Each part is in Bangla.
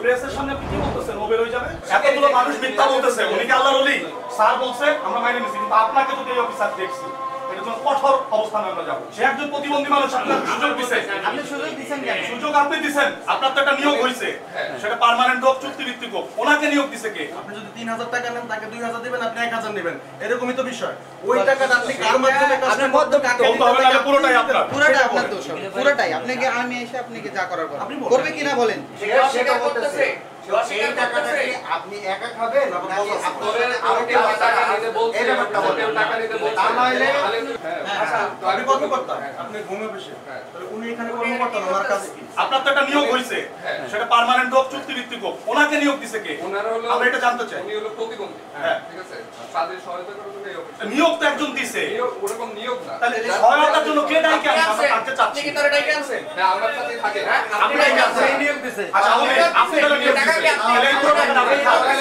প্রেসের সামনে আপনি কি বলতেছেন? ও বের হয়ে যাবে? এতগুলো মানুষ মিথ্যা বলতেছে। উনি কি আল্লাহর ওলি? স্যার বলছে আমরা মাইনে নিছি, কিন্তু আপনাকে যদি এই অফিসার দেখছি এটা তো কঠোর অবস্থানে আমরা যাব। সে একজন প্রতিবন্ধী মানুষ, আপনাকে সুযোগ দিছে। আপনি সুযোগ দিবেন কেন? সুযোগ আপনি দিবেন। আপনার তো একটা নিয়োগ হইছে, সেটা পার্মানেন্ট হোক চুক্তিভিত্তিক হোক। ওনাকে নিয়োগ দিছে কে? আপনি যদি 3000 টাকা নেন, তাকে 2000 দিবেন, আপনি 1000 নেবেন, এরকমই তো বিষয়। ওই টাকাটা আপনি কার মাধ্যমে কাজ আপনি মধ্যবিত্ত বলতে হবে না, পুরোটাই আপনার। পুরোটাই আপনার দোষ হবে, পুরোটাই। আপনাকে আমি এসে আপনাকে যা করার করবে কিনা বলেন। সেটা বলতেছে এই টাকাটা কি আপনি একা খাবেন নাকি আপনাদের আরো কেউ টাকা নিতে বলছে? এই ব্যাপারটা বলেন। টাকা নিতে বলছে, তা নইলে আচ্ছা, তো আপনি কর্মকর্তা, আপনি ঘুমে বসে, তাহলে উনি এখানে কর্মকর্তা না, ওনার কাজ কি? আপনার তো একটা নিয়োগ হইছে, সেটা পার্মানেন্ট হোক চুক্তিভিত্তিক হোক। ওনাকে নিয়োগ দিছে কে? ওনারা হলো, আমরা এটা জানতে চাই। উনি হলো প্রতিবন্ধী, হ্যাঁ ঠিক আছে, তাদের সহায়তা করার জন্য এই অফিস। নিয়োগ তো একজন দিছে, নিয়োগ ওরকম নিয়োগ না। তাহলে সহায়তার জন্য কে ডাইকে আনছে? আমরা জানতে চাচ্ছি। আপনি কি তারা ডাইকে আনছেন? হ্যাঁ, আমার সাথেই থাকে। হ্যাঁ, আপনি ডাইকে আনছেন, এই নিয়োগ দিছে। আচ্ছা আপনি তাহলে নিয়োগ দিছেন। তাহলে এই পুরো টাকাটা আপনি খাবেন।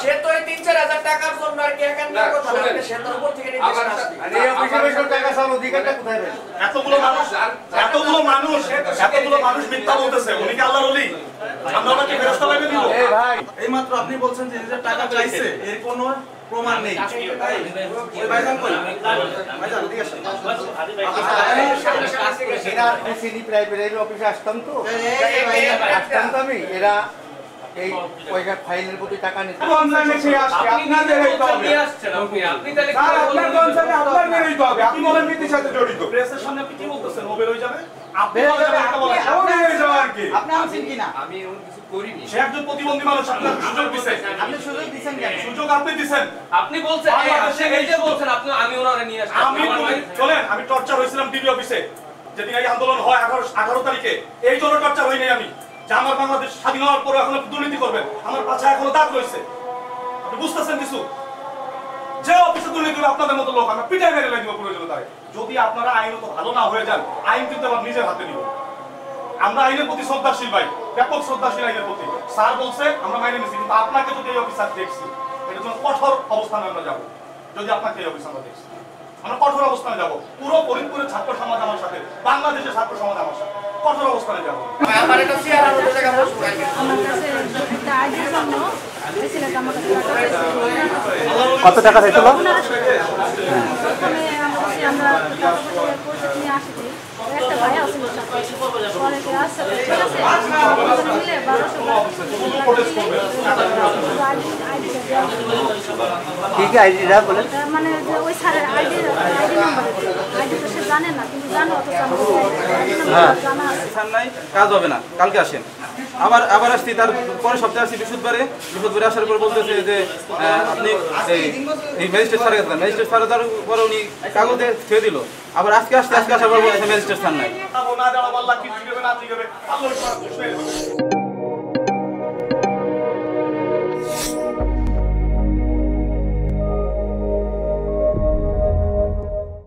সে তো এই 3-4 টাকার জন্য আর কি একান্ন কথা না, সে তো উপর থেকে নির্দেশ আসছে। এই অফিসে বসে টাকা চাওয়ার অধিকারটা কোথায় পেলেন? এতগুলো মানুষ মিথ্যা বলতেছে। উনি কি আল্লাহর ওলি? আমরা ওনাকে ফেরেশতা বানিয়ে দিব? এই ভাই, এইমাত্র আপনি বলছেন যে নিজের টাকা চাইছে, এর কোনো প্রমাণ নেই। ওই ভাইজান কই? ভাইজান ঠিক আছে। এরা সিনি প্রাইভেট অফিসে আসতাম তো, আসতাম তো আমি। এরা এই পয়সা ফাইলের প্রতি টাকা নিতে অনলাইনে সে আসছে, আপনাদের এই হবে। আপনি তাহলে স্যার আপনার কনসার্নে আপনার মেরেই তো হবে। আপনি বলেন নীতির সাথে জড়িত। প্রেসের সামনে আপনি কি বলতেছেন? ও বের হয়ে যাবে? আপনি বের হয়ে যাবেন, এটা বলেন। আপনি বের হয়ে যাওয়ার কি? আপনি আনছেন কিনা? আমি এমন কিছু করিনি। সে একজন প্রতিবন্ধী মানুষ, আপনাকে সুযোগ দিছে। আপনি সুযোগ দিবেন কেন? সুযোগ আপনি দিবেন। আপনি বলছেন এই যে বলছেন আপনি আমি ওনারে নিয়ে আসছি। আমি টর্চার হয়েছিলাম টিভি অফিসে যেদিন এই আন্দোলন হয় 18 তারিখে। এই জন্য টর্চার হই নাই আমি, যে আমার বাংলাদেশ স্বাধীন হওয়ার পরে এখন দুর্নীতি করবেন। আমার পাছায় এখনো দাগ রয়েছে, আপনি বুঝতেছেন কিছু? যে অফিসে দুর্নীতি হবে আপনাদের মতো লোক আমরা পিটাই মেরে লাগবে প্রয়োজনে। তাই যদি আপনারা আইনত ভালো না হয়ে যান, আইন কিন্তু আবার নিজের হাতে নিব। আমরা আইনের প্রতি শ্রদ্ধাশীল ভাই, ব্যাপক শ্রদ্ধাশীল আইনের প্রতি। স্যার বলছে আমরা মাইনে নিছি, কিন্তু আপনাকে যদি এই অফিসার দেখছি এটা তো কঠোর অবস্থানে আমরা যাব। যদি আপনাকে এই অফিস আমরা দেখছি, আমরা কঠোর অবস্থানে যাব। পুরো ফরিদপুরের ছাত্র সমাজ আমার সাথে, বাংলাদেশের ছাত্র সমাজ আমার সাথে কঠোর অবস্থানে যাব। আমার একটা চেয়ার মতো জায়গা বসবো। আমার কাছে একটা আইডির জন্য এই ছেলেটা আমার কাছে টাকা চাইছিল। কত টাকা চাইছিল? প্রথমে আমরা পরিচিত নিয়ে আসছি, একটা ভাই আসছিল পরে আসছে, ঠিক আছে মিলে 1200 কি কি আইডিটা বলেন? মানে যে ওই স্যারের আইডি নাম্বার, আইডি তো সে জানে না, কিন্তু জানো অত জানা আছে। স্যার নাই, কাজ হবে না, কালকে আসেন। আবার আসছি, তার পরের সপ্তাহে আসছি বৃহস্পতিবারে আসার পর বলতেছে যে আপনি এই ম্যাজিস্ট্রেট স্যারের কাছে, ম্যাজিস্ট্রেট স্যার তার পরে উনি কাগজে ছেড়ে দিল। আবার আজকে আসার পর বলতেছে ম্যাজিস্ট্রেট স্যার নাই। না দাঁড়াবো, আল্লাহ কি দিবে না দিবে আল্লাহর উপর